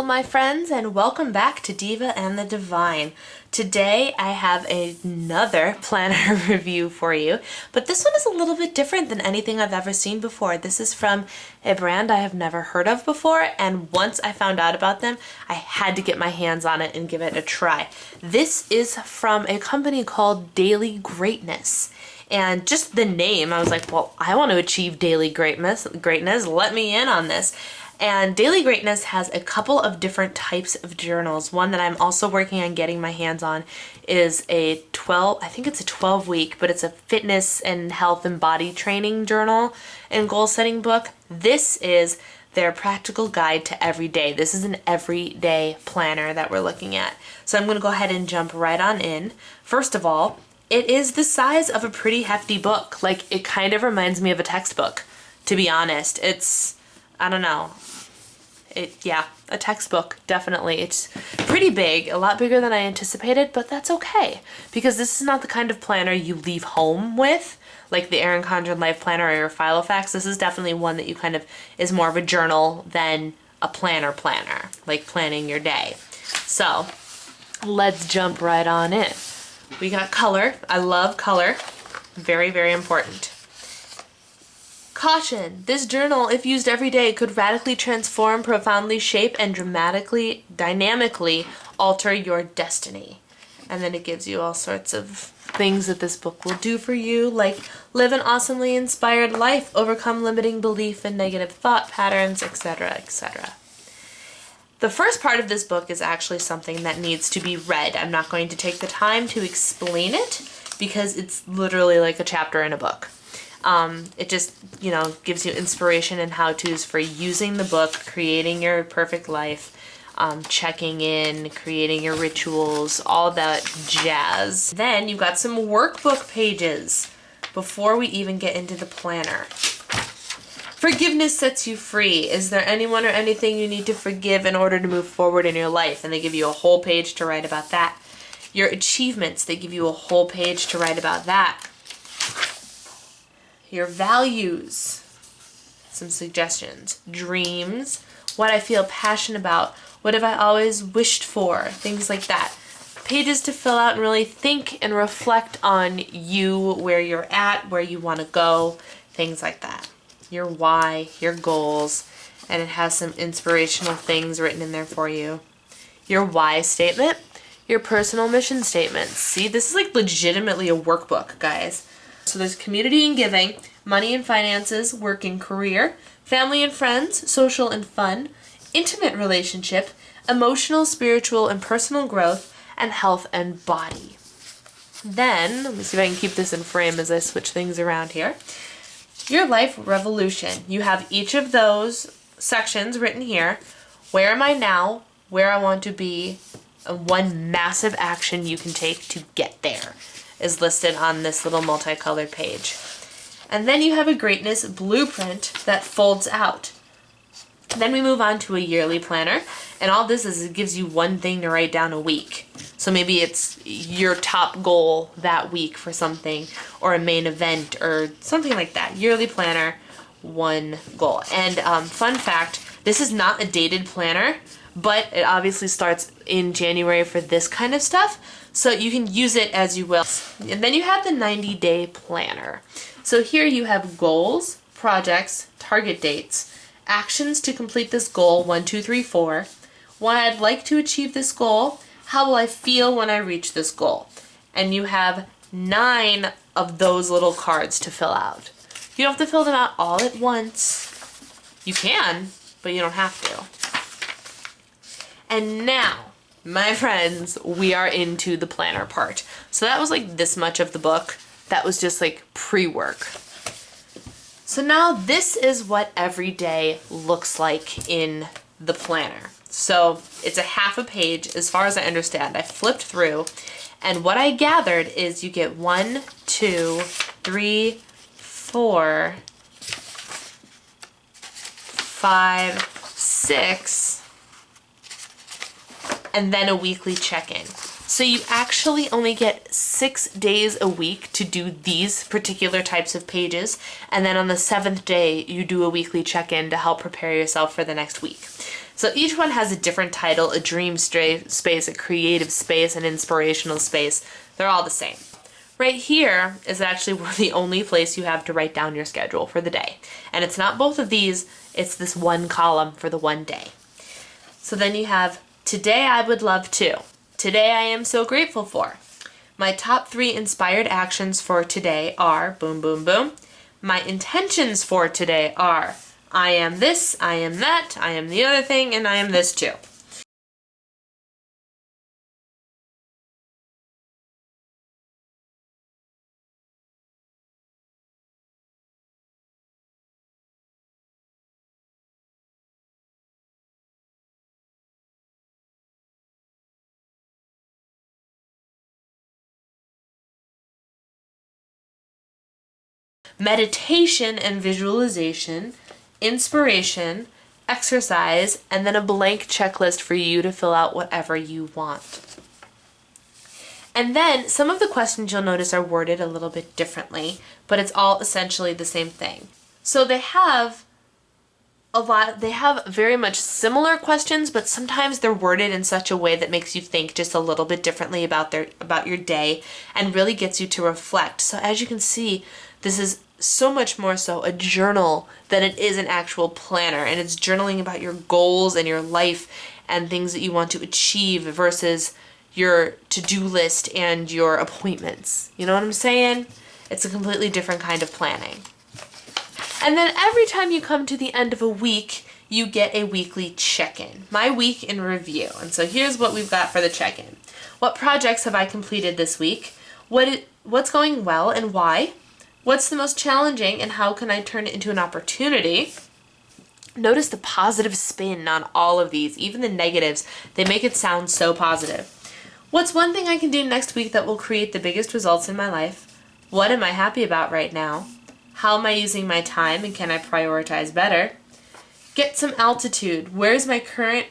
my friends, and welcome back to Diva and the Divine. Today I have another planner review for you, but this one is a little bit different than anything I've ever seen before. This is from a brand I have never heard of before, and once I found out about them, I had to get my hands on it and give it a try. This is from a company called Daily Greatness. And just the name, I was like, well, I want to achieve daily greatness. Let me in on this. And Daily Greatness has a couple of different types of journals. One that I'm also working on getting my hands on is I think it's a 12-week, but it's a fitness and health and body training journal and goal setting book. This is their practical guide to every day. This is an everyday planner that we're looking at. So I'm going to go ahead and jump right on in. First of all, it is the size of a pretty hefty book. Like, it kind of reminds me of a textbook, to be honest. I don't know. A textbook, definitely. It's pretty big, a lot bigger than I anticipated, but that's okay, because this is not the kind of planner you leave home with, like the Erin Condren Life Planner or your Filofax. This is definitely one that you kind of is more of a journal than a planner, like planning your day. So let's jump right on in. We got color. I love color. Very, very important. Caution, this journal, if used every day, could radically transform, profoundly shape, and dynamically alter your destiny. And then it gives you all sorts of things that this book will do for you, like live an awesomely inspired life, overcome limiting belief and negative thought patterns, etc., etc. The first part of this book is actually something that needs to be read. I'm not going to take the time to explain it because it's literally like a chapter in a book. It just, gives you inspiration and how-tos for using the book, creating your perfect life, checking in, creating your rituals, all that jazz. Then you've got some workbook pages before we even get into the planner. Forgiveness sets you free. Is there anyone or anything you need to forgive in order to move forward in your life? And they give you a whole page to write about that. Your achievements, they give you a whole page to write about that. Your values, some suggestions. Dreams, what I feel passionate about, what have I always wished for, things like that. Pages to fill out and really think and reflect on you, where you're at, where you want to go, things like that. Your why, your goals, and it has some inspirational things written in there for you. Your why statement, your personal mission statements. See, this is like legitimately a workbook, guys. So there's community and giving, money and finances, work and career, family and friends, social and fun, intimate relationship, emotional, spiritual, and personal growth, and health and body. Then, let me see if I can keep this in frame as I switch things around here. Your life revolution. You have each of those sections written here. Where am I now? Where I want to be? And one massive action you can take to get there is listed on this little multicolored page. And then you have a greatness blueprint that folds out. Then we move on to a yearly planner, and all this is, it gives you one thing to write down a week. So maybe it's your top goal that week for something, or a main event, or something like that. Yearly planner, one goal. And fun fact, this is not a dated planner, but it obviously starts in January for this kind of stuff, so you can use it as you will. And then you have the 90-day planner. So here you have goals, projects, target dates, actions to complete this goal, 1, 2, 3, 4, why I'd like to achieve this goal, how will I feel when I reach this goal. And you have 9 of those little cards to fill out. You don't have to fill them out all at once. You can, but you don't have to. And now, my friends, we are into the planner part. So that was like this much of the book. That was just like pre-work. So now this is what every day looks like in the planner. So it's a half a page as far as I understand. I flipped through, and what I gathered is you get 1, 2, 3, 4, 5, 6, and then a weekly check-in. So you actually only get 6 days a week to do these particular types of pages, and then on the 7th day you do a weekly check-in to help prepare yourself for the next week. So each one has a different title, a dream space, a creative space, an inspirational space. They're all the same. Right here is actually the only place you have to write down your schedule for the day. And it's not both of these, it's this one column for the one day. So then you have, today I would love to. Today I am so grateful for. My top 3 inspired actions for today are, boom, boom, boom. My intentions for today are, I am this, I am that, I am the other thing, and I am this too. Meditation and visualization, inspiration, exercise, and then a blank checklist for you to fill out whatever you want. And then some of the questions you'll notice are worded a little bit differently, but it's all essentially the same thing. So they have very much similar questions, but sometimes they're worded in such a way that makes you think just a little bit differently about your day and really gets you to reflect. So as you can see, this is so much more so a journal than it is an actual planner, and it's journaling about your goals and your life and things that you want to achieve versus your to-do list and your appointments. You know what I'm saying? It's a completely different kind of planning. And then every time you come to the end of a week, you get a weekly check-in, my week in review. And so here's what we've got for the check-in. What projects have I completed this week? What's going well and why? What's the most challenging and how can I turn it into an opportunity? Notice the positive spin on all of these, even the negatives. They make it sound so positive. What's one thing I can do next week that will create the biggest results in my life? What am I happy about right now? How am I using my time and can I prioritize better? Get some altitude. Where's my current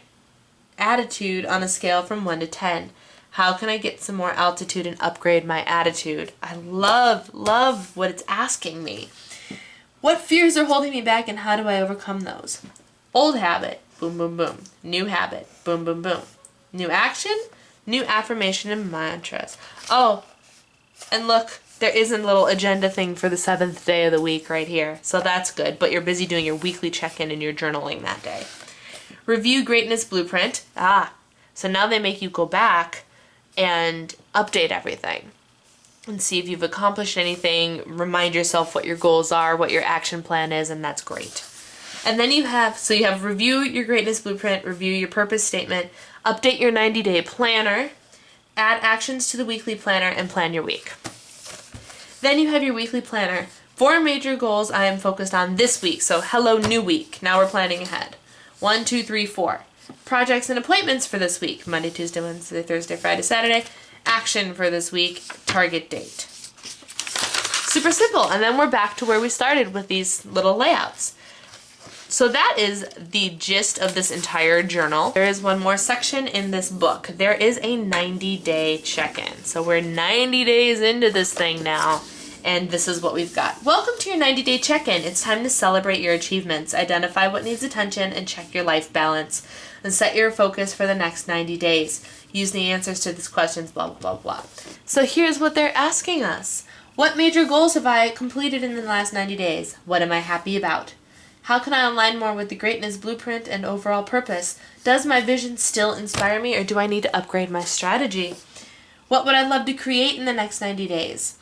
attitude on a scale from 1 to 10? How can I get some more altitude and upgrade my attitude? I love what it's asking me. What fears are holding me back and how do I overcome those? Old habit, boom, boom, boom. New habit, boom, boom, boom. New action, new affirmation and mantras. Oh, and look, there is a little agenda thing for the 7th day of the week right here. So that's good, but you're busy doing your weekly check-in and you're journaling that day. Review greatness blueprint. So now they make you go back and update everything and see if you've accomplished anything, remind yourself what your goals are, what your action plan is, and that's great. And then you have review your greatness blueprint, review your purpose statement, update your 90-day planner, add actions to the weekly planner, and plan your week. Then you have your weekly planner. 4 major goals I am focused on this week. So hello, new week. Now we're planning ahead. 1, 2, 3, 4. Projects and appointments for this week. Monday, Tuesday, Wednesday, Thursday, Friday, Saturday. Action for this week. Target date. Super simple. And then we're back to where we started with these little layouts. So that is the gist of this entire journal. There is one more section in this book. There is a 90-day check-in. So we're 90 days into this thing now. And this is what we've got. Welcome to your 90-day check-in. It's time to celebrate your achievements, identify what needs attention, and check your life balance. And set your focus for the next 90 days. Use the answers to these questions, blah, blah, blah, blah. So here's what they're asking us. What major goals have I completed in the last 90 days? What am I happy about? How can I align more with the greatness blueprint and overall purpose? Does my vision still inspire me, or do I need to upgrade my strategy? What would I love to create in the next 90 days?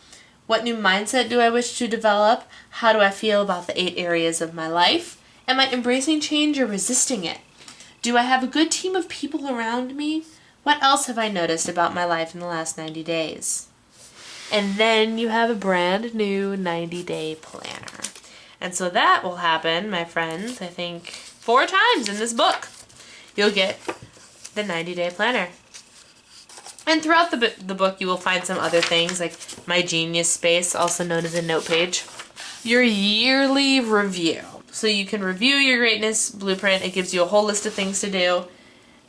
What new mindset do I wish to develop? How do I feel about the 8 areas of my life? Am I embracing change or resisting it? Do I have a good team of people around me? What else have I noticed about my life in the last 90 days? And then you have a brand new 90-day planner. And so that will happen, my friends, I think 4 times in this book. You'll get the 90-day planner. And throughout the book, you will find some other things like My Genius Space, also known as a note page. Your yearly review. So you can review your greatness blueprint. It gives you a whole list of things to do.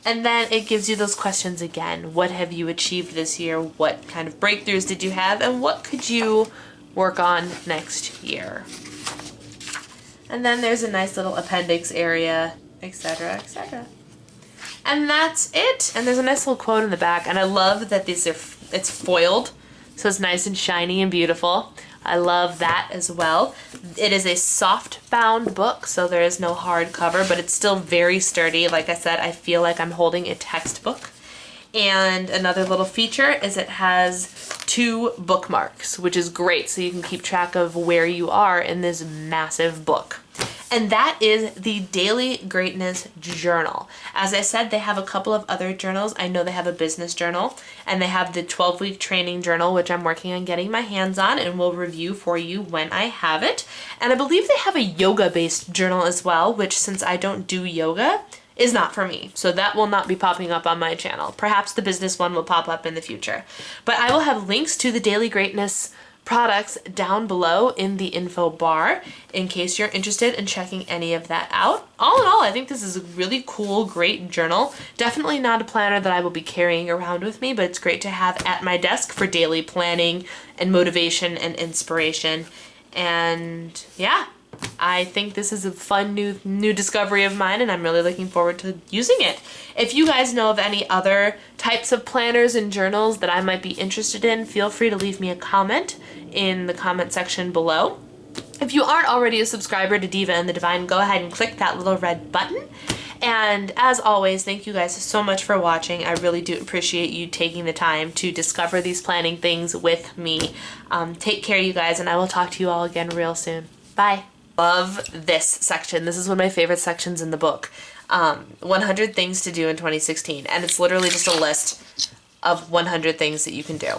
And then it gives you those questions again. What have you achieved this year? What kind of breakthroughs did you have? And what could you work on next year? And then there's a nice little appendix area, etc., etc. And that's it. And there's a nice little quote in the back, and I love that it's foiled, so it's nice and shiny and beautiful. I love that as well. It is a soft bound book, so there is no hard cover, but it's still very sturdy. Like I said, I feel like I'm holding a textbook. And another little feature is it has 2 bookmarks, which is great, so you can keep track of where you are in this massive book. And that is the Daily Greatness Journal. As I said, they have a couple of other journals. I know they have a business journal, and they have the 12-week training journal, which I'm working on getting my hands on and will review for you when I have it. And I believe they have a yoga-based journal as well, which, since I don't do yoga, is not for me. So that will not be popping up on my channel. Perhaps the business one will pop up in the future. But I will have links to the Daily Greatness products down below in the info bar in case you're interested in checking any of that out. All in all, I think this is a really cool, great journal. Definitely not a planner that I will be carrying around with me, but it's great to have at my desk for daily planning and motivation and inspiration. And yeah, I think this is a fun new discovery of mine, and I'm really looking forward to using it. If you guys know of any other types of planners and journals that I might be interested in, feel free to leave me a comment in the comment section below. If you aren't already a subscriber to Diva and the Divine, go ahead and click that little red button. And as always, thank you guys so much for watching. I really do appreciate you taking the time to discover these planning things with me. Take care, you guys, and I will talk to you all again real soon. Bye. Love this section. This is one of my favorite sections in the book. 100 things to do in 2016. And it's literally just a list of 100 things that you can do.